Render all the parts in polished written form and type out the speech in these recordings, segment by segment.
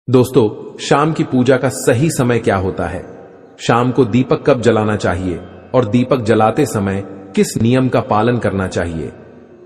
दोस्तों, शाम की पूजा का सही समय क्या होता है? शाम को दीपक कब जलाना चाहिए और दीपक जलाते समय किस नियम का पालन करना चाहिए?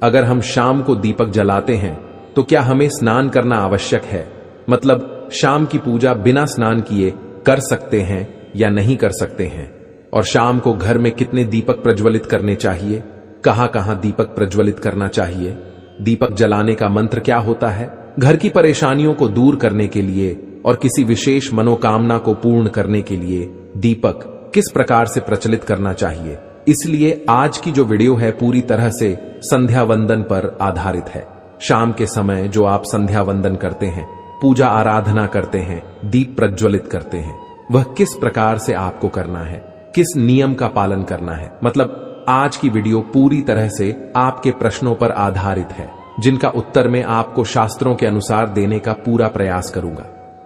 अगर हम शाम को दीपक जलाते हैं तो क्या हमें स्नान करना आवश्यक है? मतलब शाम की पूजा बिना स्नान किए कर सकते हैं या नहीं कर सकते हैं? और शाम को घर में कितने दीपक प्रज्वलित करने चाहिए? कहां कहां दीपक प्रज्वलित करना चाहिए? दीपक जलाने का मंत्र क्या होता है? घर की परेशानियों को दूर करने के लिए और किसी विशेष मनोकामना को पूर्ण करने के लिए दीपक किस प्रकार से प्रचलित करना चाहिए? इसलिए आज की जो वीडियो है पूरी तरह से संध्या वंदन पर आधारित है। शाम के समय जो आप संध्या वंदन करते हैं, पूजा आराधना करते हैं, दीप प्रज्वलित करते हैं, वह किस प्रकार से आपको करना है, किस नियम का पालन करना है। मतलब आज की वीडियो पूरी तरह से आपके प्रश्नों पर आधारित है, जिनका उत्तर मैं आपको शास्त्रों के अनुसार देने का पूरा प्रयास करूंगा।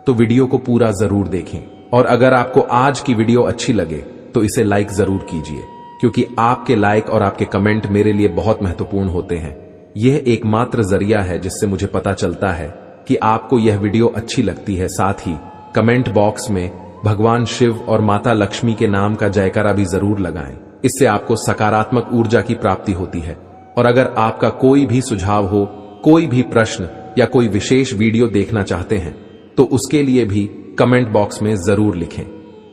तो वीडियो को पूरा जरूर देखें और अगर आपको आज की वीडियो अच्छी लगे तो इसे लाइक जरूर कीजिए, क्योंकि आपके लाइक और आपके कमेंट मेरे लिए बहुत महत्वपूर्ण होते हैं। यह एकमात्र जरिया है जिससे मुझे पता चलता है कि आपको यह वीडियो अच्छी लगती है। साथ ही कमेंट बॉक्स में भगवान शिव और माता लक्ष्मी के नाम का जयकारा भी जरूर लगाएं। इससे आपको सकारात्मक ऊर्जा की प्राप्ति होती है। और अगर आपका कोई भी सुझाव हो, कोई भी प्रश्न या कोई विशेष वीडियो देखना चाहते हैं तो उसके लिए भी कमेंट बॉक्स में जरूर लिखें।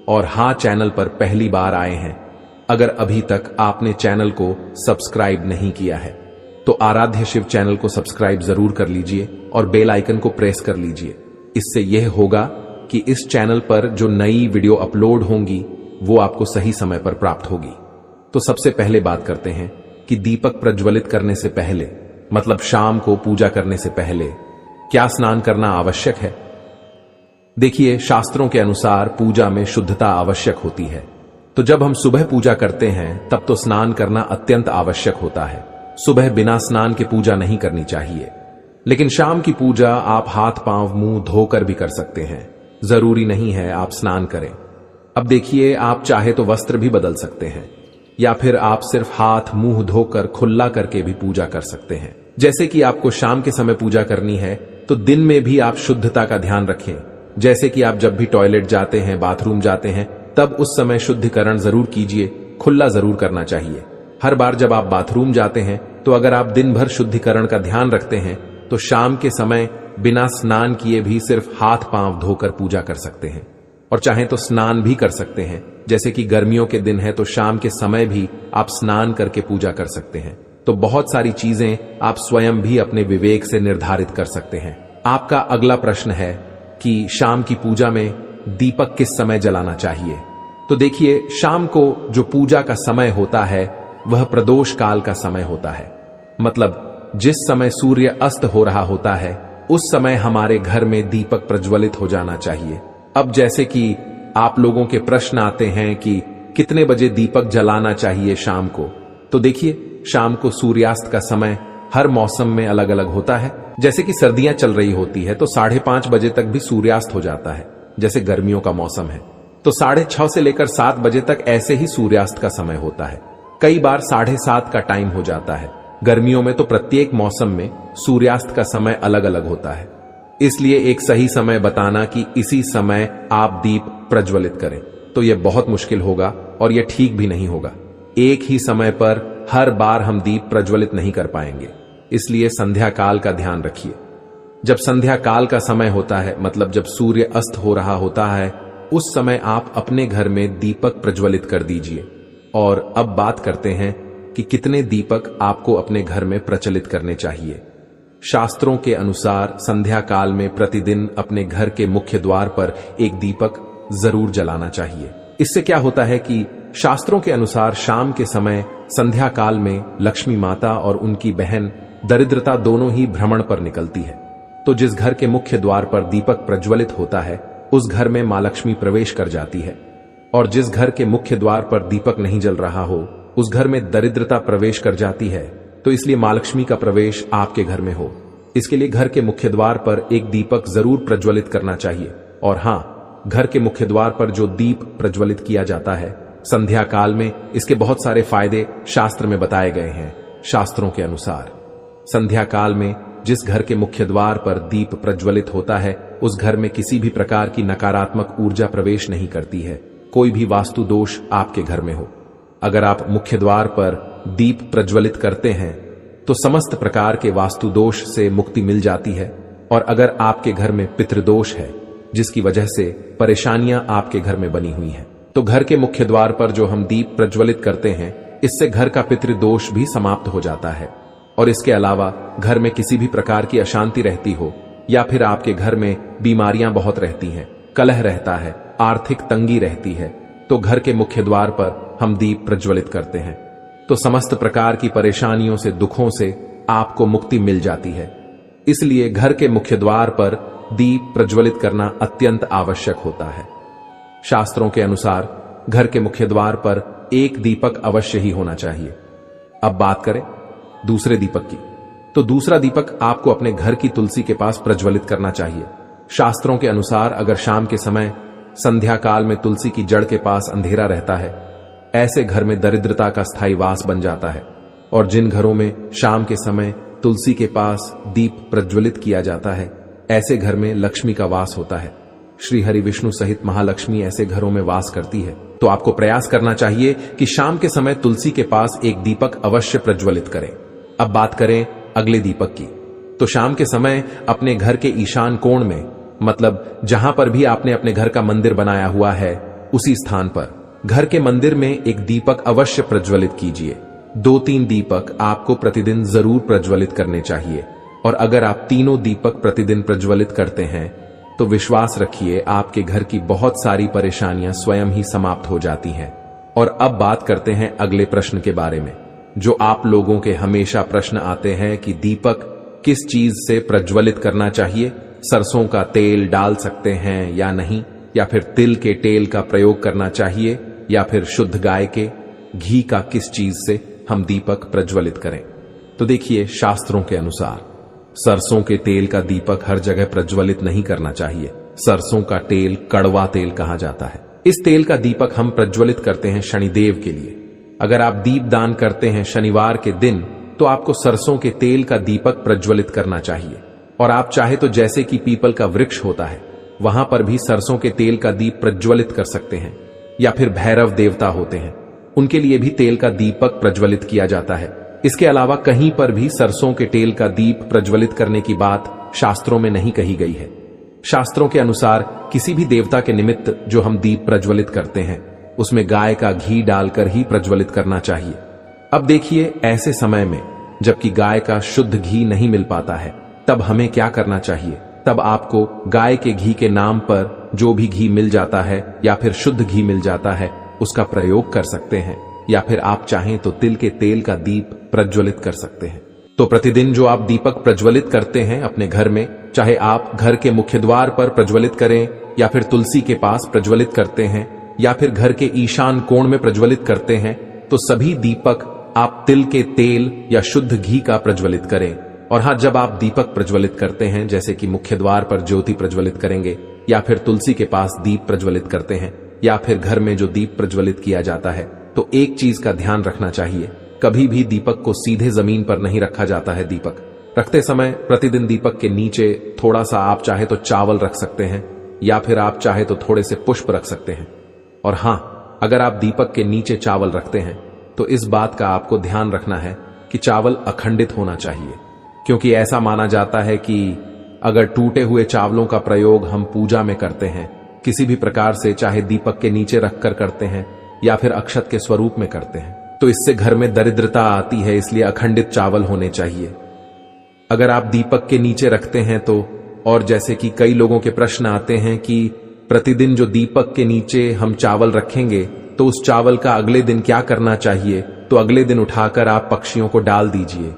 और हां, चैनल पर पहली बार आए हैं, अगर अभी तक आपने चैनल को सब्सक्राइब नहीं किया है तो आराध्य शिव चैनल को सब्सक्राइब जरूर कर लीजिए और बेल आइकन को प्रेस कर लीजिए। इससे यह होगा कि इस चैनल पर जो नई वीडियो अपलोड होंगी वो आपको सही समय पर प्राप्त होगी। तो सबसे पहले बात करते हैं कि दीपक प्रज्वलित करने से पहले, मतलब शाम को पूजा करने से पहले क्या स्नान करना आवश्यक है? देखिए, शास्त्रों के अनुसार पूजा में शुद्धता आवश्यक होती है। तो जब हम सुबह पूजा करते हैं तब तो स्नान करना अत्यंत आवश्यक होता है। सुबह बिना स्नान के पूजा नहीं करनी चाहिए। लेकिन शाम की पूजा आप हाथ पांव मुंह धोकर भी कर सकते हैं, जरूरी नहीं है आप स्नान करें। अब देखिए, आप चाहे तो वस्त्र भी बदल सकते हैं या फिर आप सिर्फ हाथ मुंह धोकर खुला करके भी पूजा कर सकते हैं। जैसे कि आपको शाम के समय पूजा करनी है तो दिन में भी आप शुद्धता का ध्यान रखें। जैसे कि आप जब भी टॉयलेट जाते हैं, बाथरूम जाते हैं, तब उस समय शुद्धिकरण जरूर कीजिए, खुला जरूर करना चाहिए। हर बार जब आप बाथरूम जाते हैं तो अगर आप दिन भर शुद्धिकरण का ध्यान रखते हैं तो शाम के समय बिना स्नान किए भी सिर्फ हाथ पांव धोकर पूजा कर सकते हैं। और चाहे तो स्नान भी कर सकते हैं। जैसे कि गर्मियों के दिन है तो शाम के समय भी आप स्नान करके पूजा कर सकते हैं। तो बहुत सारी चीजें आप स्वयं भी अपने विवेक से निर्धारित कर सकते हैं। आपका अगला प्रश्न है कि शाम की पूजा में दीपक किस समय जलाना चाहिए? तो देखिए, शाम को जो पूजा का समय होता है वह प्रदोष काल का समय होता है। मतलब जिस समय सूर्य अस्त हो रहा होता है उस समय हमारे घर में दीपक प्रज्वलित हो जाना चाहिए। अब जैसे कि आप लोगों के प्रश्न आते हैं कि कितने बजे दीपक जलाना चाहिए शाम को, तो देखिए, शाम को सूर्यास्त का समय हर मौसम में अलग अलग होता है। जैसे कि सर्दियां चल रही होती है तो 5:30 बजे तक भी सूर्यास्त हो जाता है। जैसे गर्मियों का मौसम है तो 6:30 से लेकर 7 बजे तक ऐसे ही सूर्यास्त का समय होता है। कई बार 7:30 का टाइम हो जाता है। गर्मियों में तो प्रत्येक मौसम में सूर्यास्त का समय अलग अलग होता है। इसलिए एक सही समय बताना कि इसी समय आप दीप प्रज्वलित करें तो यह बहुत मुश्किल होगा और यह ठीक भी नहीं होगा। एक ही समय पर हर बार हम दीप प्रज्वलित नहीं कर पाएंगे। इसलिए संध्या काल का ध्यान रखिए। जब संध्या काल का समय होता है, मतलब जब सूर्य अस्त हो रहा होता है, उस समय आप अपने घर में दीपक प्रज्वलित कर दीजिए। और अब बात करते हैं कि कितने दीपक आपको अपने घर में प्रचलित करने चाहिए। शास्त्रों के अनुसार संध्या काल में प्रतिदिन अपने घर के मुख्य द्वार पर एक दीपक जरूर जलाना चाहिए। इससे क्या होता है कि शास्त्रों के अनुसार शाम के समय संध्या काल में लक्ष्मी माता और उनकी बहन दरिद्रता दोनों ही भ्रमण पर निकलती है। तो जिस घर के मुख्य द्वार पर दीपक प्रज्वलित होता है उस घर में मां लक्ष्मी प्रवेश कर जाती है। और जिस घर के मुख्य द्वार पर दीपक नहीं जल रहा हो उस घर में दरिद्रता प्रवेश कर जाती है। तो इसलिए मां लक्ष्मी का प्रवेश आपके घर में हो, इसके लिए घर के मुख्य द्वार पर एक दीपक जरूर प्रज्वलित करना चाहिए। और हां, घर के मुख्य द्वार पर जो दीप प्रज्वलित किया जाता है संध्या काल में, इसके बहुत सारे फायदे शास्त्र में बताए गए हैं। शास्त्रों के अनुसार संध्या काल में जिस घर के मुख्य द्वार पर दीप प्रज्वलित होता है उस घर में किसी भी प्रकार की नकारात्मक ऊर्जा प्रवेश नहीं करती है, कोई भी वास्तु दोष आपके घर में हो। अगर आप मुख्य द्वार पर दीप प्रज्वलित करते हैं तो समस्त प्रकार के वास्तु दोष से मुक्ति मिल जाती है। और अगर आपके घर में पितृदोष है जिसकी वजह से परेशानियां आपके घर में बनी हुई हैं, तो घर के मुख्य द्वार पर जो हम दीप प्रज्वलित करते हैं इससे घर का पितृदोष भी समाप्त हो जाता है। और इसके अलावा घर में किसी भी प्रकार की अशांति रहती हो या फिर आपके घर में बीमारियां बहुत रहती हैं, कलह रहता है, आर्थिक तंगी रहती है, तो घर के मुख्य द्वार पर हम दीप प्रज्वलित करते हैं तो समस्त प्रकार की परेशानियों से, दुखों से आपको मुक्ति मिल जाती है। इसलिए घर के मुख्य द्वार पर दीप प्रज्वलित करना अत्यंत आवश्यक होता है। शास्त्रों के अनुसार घर के मुख्य द्वार पर एक दीपक अवश्य ही होना चाहिए। अब बात करें दूसरे दीपक की, तो दूसरा दीपक आपको अपने घर की तुलसी के पास प्रज्वलित करना चाहिए। शास्त्रों के अनुसार अगर शाम के समय संध्या काल में तुलसी की जड़ के पास अंधेरा रहता है, ऐसे घर में दरिद्रता का स्थायी वास बन जाता है। और जिन घरों में शाम के समय तुलसी के पास दीप प्रज्वलित किया जाता है, ऐसे घर में लक्ष्मी का वास होता है। श्री हरि विष्णु सहित महालक्ष्मी ऐसे घरों में वास करती है। तो आपको प्रयास करना चाहिए कि शाम के समय तुलसी के पास एक दीपक अवश्य प्रज्वलित करें। अब बात करें अगले दीपक की, तो शाम के समय अपने घर के ईशान कोण में, मतलब जहां पर भी आपने अपने घर का मंदिर बनाया हुआ है उसी स्थान पर घर के मंदिर में एक दीपक अवश्य प्रज्वलित कीजिए। 2-3 दीपक आपको प्रतिदिन जरूर प्रज्वलित करने चाहिए। और अगर आप तीनों दीपक प्रतिदिन प्रज्वलित करते हैं तो विश्वास रखिए आपके घर की बहुत सारी परेशानियां स्वयं ही समाप्त हो जाती हैं। और अब बात करते हैं अगले प्रश्न के बारे में, जो आप लोगों के हमेशा प्रश्न आते हैं कि दीपक किस चीज से प्रज्वलित करना चाहिए, सरसों का तेल डाल सकते हैं या नहीं, या फिर तिल के तेल का प्रयोग करना चाहिए, या फिर शुद्ध गाय के घी का किस चीज से हम दीपक प्रज्वलित करें। तो देखिए, शास्त्रों के अनुसार सरसों के तेल का दीपक हर जगह प्रज्वलित नहीं करना चाहिए। सरसों का तेल कड़वा तेल कहा जाता है। इस तेल का दीपक हम प्रज्वलित करते हैं शनिदेव के लिए। अगर आप दीप दान करते हैं शनिवार के दिन तो आपको सरसों के तेल का दीपक प्रज्वलित करना चाहिए। और आप चाहे तो जैसे कि पीपल का वृक्ष होता है वहां पर भी सरसों के तेल का दीप प्रज्वलित कर सकते हैं, या फिर भैरव देवता होते हैं उनके लिए भी तेल का दीपक प्रज्वलित किया जाता है। इसके अलावा कहीं पर भी सरसों के तेल का दीप प्रज्वलित करने की बात शास्त्रों में नहीं कही गई है। शास्त्रों के अनुसार किसी भी देवता के निमित्त जो हम दीप प्रज्वलित करते हैं उसमें गाय का घी डालकर ही प्रज्वलित करना चाहिए। अब देखिए, ऐसे समय में जबकि गाय का शुद्ध घी नहीं मिल पाता है तब हमें क्या करना चाहिए। तब आपको गाय के घी के नाम पर जो भी घी मिल जाता है या फिर शुद्ध घी मिल जाता है उसका प्रयोग कर सकते हैं, या फिर आप चाहें तो तिल के तेल का दीप प्रज्वलित कर सकते हैं। तो प्रतिदिन जो आप दीपक प्रज्वलित करते हैं अपने घर में, चाहे आप घर के मुख्य द्वार पर प्रज्वलित करें या फिर तुलसी के पास प्रज्वलित करते हैं या फिर घर के ईशान कोण में प्रज्वलित करते हैं, तो सभी दीपक आप तिल के तेल या शुद्ध घी का प्रज्वलित करें। और हाँ, जब आप दीपक प्रज्वलित करते हैं, जैसे कि मुख्य द्वार पर ज्योति प्रज्वलित करेंगे या फिर तुलसी के पास दीप प्रज्वलित करते हैं या फिर घर में जो दीप प्रज्वलित किया जाता है, तो एक चीज का ध्यान रखना चाहिए, कभी भी दीपक को सीधे जमीन पर नहीं रखा जाता है। दीपक रखते समय प्रतिदिन दीपक के नीचे थोड़ा सा आप चाहे तो चावल रख सकते हैं या फिर आप चाहे तो थोड़े से पुष्प रख सकते हैं। और हाँ, अगर आप दीपक के नीचे चावल रखते हैं तो इस बात का आपको ध्यान रखना है कि चावल अखंडित होना चाहिए, क्योंकि ऐसा माना जाता है कि अगर टूटे हुए चावलों का प्रयोग हम पूजा में करते हैं किसी भी प्रकार से, चाहे दीपक के नीचे रखकर करते हैं या फिर अक्षत के स्वरूप में करते हैं, तो इससे घर में दरिद्रता आती है। इसलिए अखंडित चावल होने चाहिए। अगर आप दीपक के नीचे रखते हैं तो, और जैसे कि कई लोगों के प्रश्न आते हैं कि प्रतिदिन जो दीपक के नीचे हम चावल रखेंगे तो उस चावल का अगले दिन क्या करना चाहिए, तो अगले दिन उठाकर आप पक्षियों को डाल दीजिए,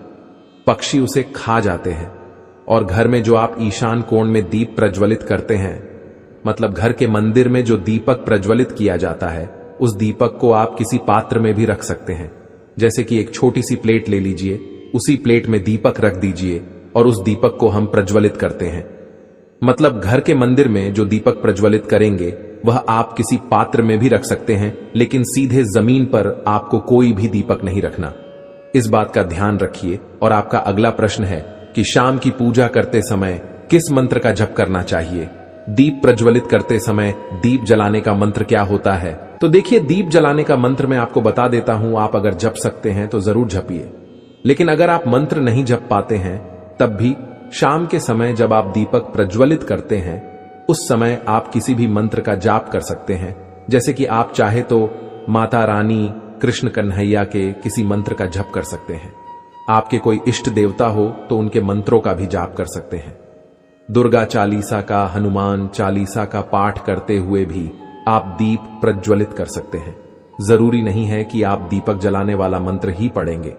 पक्षी उसे खा जाते हैं। और घर में जो आप ईशान कोण में दीप प्रज्वलित करते हैं, मतलब घर के मंदिर में जो दीपक प्रज्वलित किया जाता है, उस दीपक को आप किसी पात्र में भी रख सकते हैं। जैसे कि एक छोटी सी प्लेट ले लीजिए, उसी प्लेट में दीपक रख दीजिए और उस दीपक को हम प्रज्वलित करते हैं। मतलब घर के मंदिर में जो दीपक प्रज्वलित करेंगे वह आप किसी पात्र में भी रख सकते हैं, लेकिन सीधे जमीन पर आपको कोई भी दीपक नहीं रखना। इस बात का ध्यान रखिए। और आपका अगला प्रश्न है कि शाम की पूजा करते समय किस मंत्र का जप करना चाहिए। दीप प्रज्वलित करते समय दीप जलाने का मंत्र क्या होता है? तो देखिए, दीप जलाने का मंत्र मैं आपको बता देता हूं। आप अगर जप सकते हैं तो जरूर जपिए, लेकिन अगर आप मंत्र नहीं जप पाते हैं तब भी शाम के समय जब आप दीपक प्रज्वलित करते हैं उस समय आप किसी भी मंत्र का जाप कर सकते हैं। जैसे कि आप चाहे तो माता रानी, कृष्ण कन्हैया के किसी मंत्र का जप कर सकते हैं। आपके कोई इष्ट देवता हो तो उनके मंत्रों का भी जाप कर सकते हैं। दुर्गा चालीसा का, हनुमान चालीसा का पाठ करते हुए भी आप दीप प्रज्वलित कर सकते हैं। जरूरी नहीं है कि आप दीपक जलाने वाला मंत्र ही पढ़ेंगे।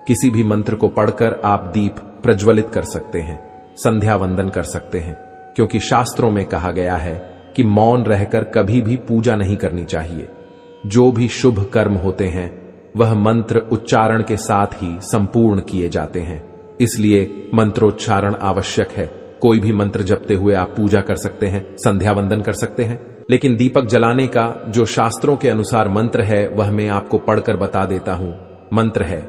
किसी भी मंत्र को पढ़कर आप दीप प्रज्वलित कर सकते हैं, संध्या वंदन कर सकते हैं, क्योंकि शास्त्रों में कहा गया है कि मौन रहकर कभी भी पूजा नहीं करनी चाहिए। जो भी शुभ कर्म होते हैं वह मंत्र उच्चारण के साथ ही संपूर्ण किए जाते हैं, इसलिए मंत्रोच्चारण आवश्यक है। कोई भी मंत्र जपते हुए आप पूजा कर सकते हैं, संध्या वंदन कर सकते हैं, लेकिन दीपक जलाने का जो शास्त्रों के अनुसार मंत्र है वह मैं आपको पढ़कर बता देता हूं। मंत्र है,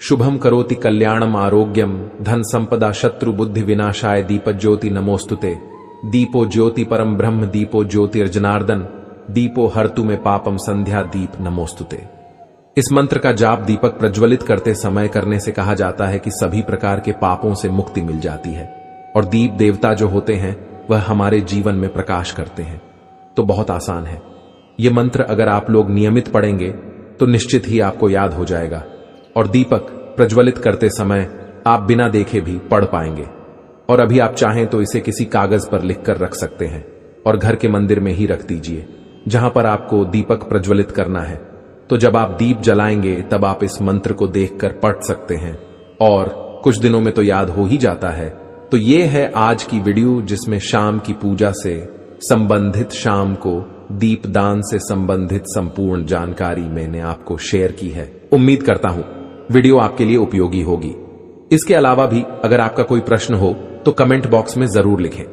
शुभम करोति कल्याणम आरोग्यम धन संपदा शत्रु बुद्धि विनाशाय दीप ज्योति नमोस्तुते। दीपो ज्योति परम ब्रह्म दीपो ज्योतिर्जनार्दन दीपो हर्तु में पापम संध्या दीप नमोस्तुते। इस मंत्र का जाप दीपक प्रज्वलित करते समय करने से कहा जाता है कि सभी प्रकार के पापों से मुक्ति मिल जाती है और दीप देवता जो होते हैं वह हमारे जीवन में प्रकाश करते हैं। तो बहुत आसान है। यह मंत्र अगर आप लोग नियमित पढ़ेंगे तो निश्चित ही आपको याद हो जाएगा और दीपक प्रज्वलित करते समय आप बिना देखे भी पढ़ पाएंगे। और अभी आप चाहें तो इसे किसी कागज पर लिखकर रख सकते हैं और घर के मंदिर में ही रख दीजिए जहां पर आपको दीपक प्रज्वलित करना है। तो जब आप दीप जलाएंगे तब आप इस मंत्र को देखकर पढ़ सकते हैं और कुछ दिनों में तो याद हो ही जाता है। तो ये है आज की वीडियो जिसमें शाम की पूजा से संबंधित, शाम को दीपदान से संबंधित संपूर्ण जानकारी मैंने आपको शेयर की है। उम्मीद करता हूं वीडियो आपके लिए उपयोगी होगी। इसके अलावा भी अगर आपका कोई प्रश्न हो तो कमेंट बॉक्स में जरूर लिखें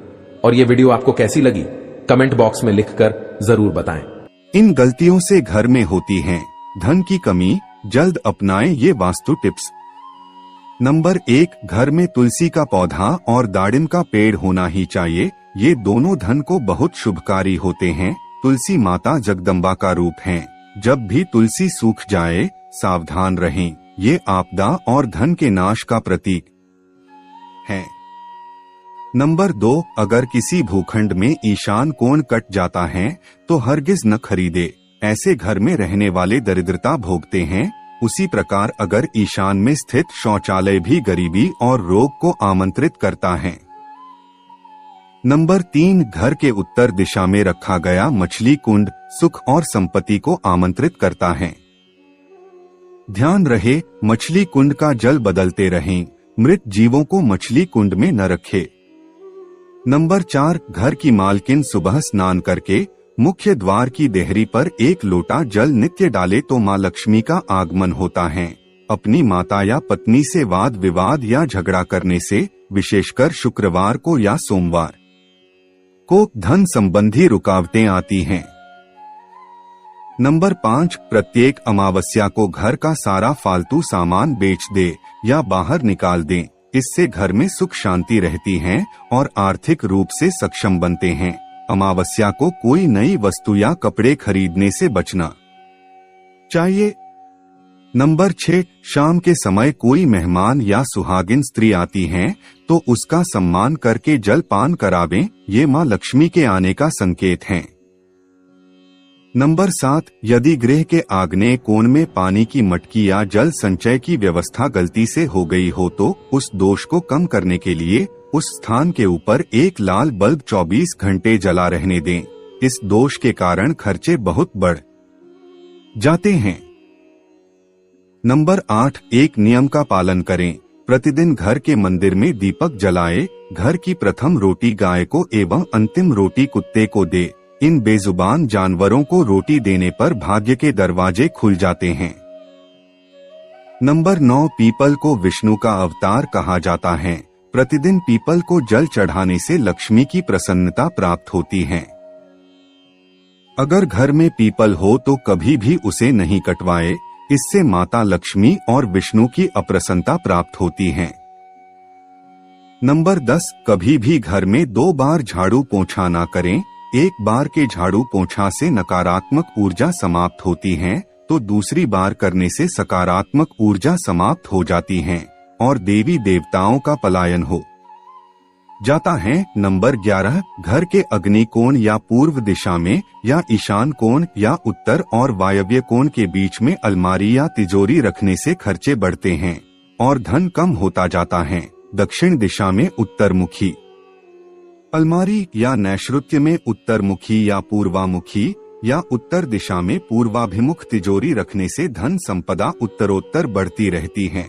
और यह वीडियो आपको कैसी लगी कमेंट बॉक्स में लिखकर जरूर बताएं। इन गलतियों से घर में होती है धन की कमी, जल्द अपनाएं ये वास्तु टिप्स। नंबर 1, घर में तुलसी का पौधा और दाड़िम का पेड़ होना ही चाहिए। ये दोनों धन को बहुत शुभकारी होते हैं। तुलसी माता जगदम्बा का रूप है। जब भी तुलसी सूख जाए सावधान रहें, ये आपदा और धन के नाश का प्रतीक है। नंबर 2, अगर किसी भूखंड में ईशान कोण कट जाता है तो हरगिज न खरीदे। ऐसे घर में रहने वाले दरिद्रता भोगते हैं। उसी प्रकार अगर ईशान में स्थित शौचालय भी गरीबी और रोग को आमंत्रित करता है। नंबर 3, घर के उत्तर दिशा में रखा गया मछली कुंड सुख और संपत्ति को आमंत्रित करता है। ध्यान रहे, मछली कुंड का जल बदलते रहें। मृत जीवों को मछली कुंड में न रखे। नंबर 4, घर की मालकिन सुबह स्नान करके मुख्य द्वार की देहरी पर 1 लोटा जल नित्य डाले तो मां लक्ष्मी का आगमन होता है। अपनी माता या पत्नी से वाद विवाद या झगड़ा करने से, विशेषकर शुक्रवार को या सोमवार को धन संबंधी रुकावटें आती हैं। नंबर 5, प्रत्येक अमावस्या को घर का सारा फालतू सामान बेच दे या बाहर निकाल दें। इससे घर में सुख शांति रहती है और आर्थिक रूप से सक्षम बनते हैं। अमावस्या को कोई नई वस्तु या कपड़े खरीदने से बचना चाहिए। नंबर 6, शाम के समय कोई मेहमान या सुहागिन स्त्री आती हैं तो उसका सम्मान करके जल पान करावें। ये मां लक्ष्मी के आने का संकेत है। नंबर 7, यदि गृह के आग्नेय कोण में पानी की मटकी या जल संचय की व्यवस्था गलती से हो गई हो तो उस दोष को कम करने के लिए उस स्थान के ऊपर 1 लाल बल्ब 24 घंटे जला रहने दें। इस दोष के कारण खर्चे बहुत बढ़ जाते हैं। नंबर 8, एक नियम का पालन करें। प्रतिदिन घर के मंदिर में दीपक जलाए। घर की प्रथम रोटी गाय को एवं अंतिम रोटी कुत्ते को दे। इन बेजुबान जानवरों को रोटी देने पर भाग्य के दरवाजे खुल जाते हैं। नंबर 9, पीपल को विष्णु का अवतार कहा जाता है। प्रतिदिन पीपल को जल चढ़ाने से लक्ष्मी की प्रसन्नता प्राप्त होती है। अगर घर में पीपल हो तो कभी भी उसे नहीं कटवाए। इससे माता लक्ष्मी और विष्णु की अप्रसन्नता प्राप्त होती है। नंबर 10, कभी भी घर में 2 बार झाड़ू पोंछा ना करें। एक बार के झाड़ू पोंछा से नकारात्मक ऊर्जा समाप्त होती है, तो दूसरी बार करने से सकारात्मक ऊर्जा समाप्त हो जाती है और देवी देवताओं का पलायन हो जाता है। नंबर 11, घर के अग्नि कोण या पूर्व दिशा में या ईशान कोण या उत्तर और वायव्य कोण के बीच में अलमारी या तिजोरी रखने से खर्चे बढ़ते हैं और धन कम होता जाता है। दक्षिण दिशा में उत्तरमुखी अलमारी या नैऋत्य में उत्तरमुखी या पूर्वामुखी या उत्तर दिशा में पूर्वाभिमुख तिजोरी रखने से धन संपदा उत्तरोत्तर बढ़ती रहती है।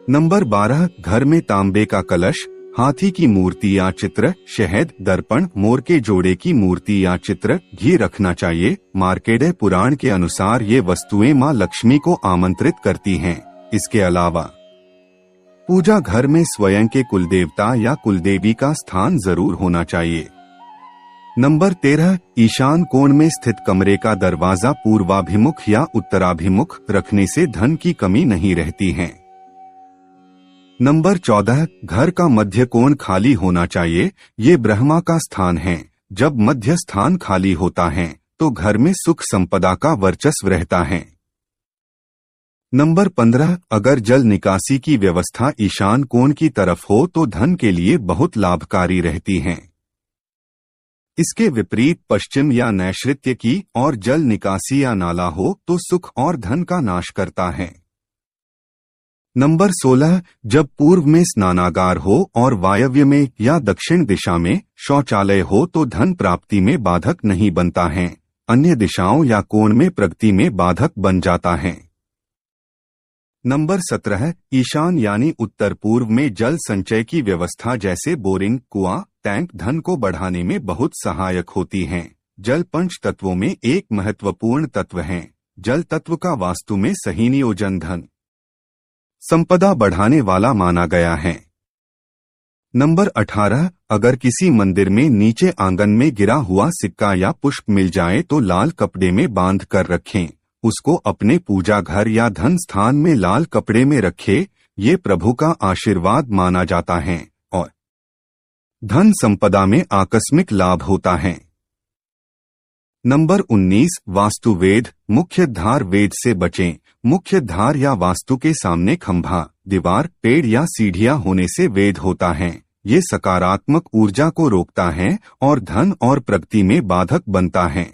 नंबर 12, घर में तांबे का कलश, हाथी की मूर्ति या चित्र, शहद, दर्पण, मोर के जोड़े की मूर्ति या चित्र, घी रखना चाहिए। मार्कंडेय पुराण के अनुसार ये वस्तुएं मां लक्ष्मी को आमंत्रित करती हैं। इसके अलावा पूजा घर में स्वयं के कुलदेवता या कुलदेवी का स्थान जरूर होना चाहिए। नंबर 13, ईशान कोण में स्थित कमरे का दरवाजा पूर्वाभिमुख या उत्तराभिमुख रखने से धन की कमी नहीं रहती है। नंबर 14, घर का मध्य कोण खाली होना चाहिए। ये ब्रह्मा का स्थान है। जब मध्य स्थान खाली होता है तो घर में सुख संपदा का वर्चस्व रहता है। नंबर 15, अगर जल निकासी की व्यवस्था ईशान कोण की तरफ हो तो धन के लिए बहुत लाभकारी रहती है। इसके विपरीत पश्चिम या नैऋत्य की और जल निकासी या नाला हो तो सुख और धन का नाश करता है। नंबर 16, जब पूर्व में स्नानागार हो और वायव्य में या दक्षिण दिशा में शौचालय हो तो धन प्राप्ति में बाधक नहीं बनता है, अन्य दिशाओं या कोण में प्रगति में बाधक बन जाता है। नंबर 17, ईशान यानी उत्तर पूर्व में जल संचय की व्यवस्था जैसे बोरिंग, कुआं, टैंक धन को बढ़ाने में बहुत सहायक होती हैं। जल पंच तत्वों में एक महत्वपूर्ण तत्व है। जल तत्व का वास्तु में सही नियोजन धन संपदा बढ़ाने वाला माना गया है। नंबर 18, अगर किसी मंदिर में नीचे आंगन में गिरा हुआ सिक्का या पुष्प मिल जाए तो लाल कपड़े में बांध कर रखें। उसको अपने पूजा घर या धन स्थान में लाल कपड़े में रखें। ये प्रभु का आशीर्वाद माना जाता है और धन संपदा में आकस्मिक लाभ होता है। नंबर 19, वास्तु वेद, मुख्य धार वेद से बचें। मुख्य धार या वास्तु के सामने खंभा, दीवार, पेड़ या सीढ़ियां होने से वेद होता है। ये सकारात्मक ऊर्जा को रोकता है और धन और प्रगति में बाधक बनता है।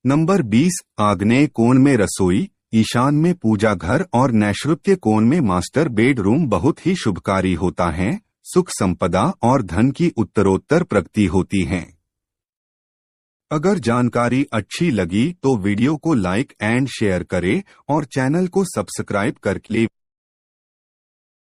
नंबर 20, आग्नेय कोण में रसोई, ईशान में पूजा घर और नैऋत्य कोण में मास्टर बेडरूम बहुत ही शुभकारी होता है। सुख संपदा और धन की उत्तरोत्तर प्रगति होती है। अगर जानकारी अच्छी लगी तो वीडियो को लाइक एंड शेयर करें और चैनल को सब्सक्राइब करके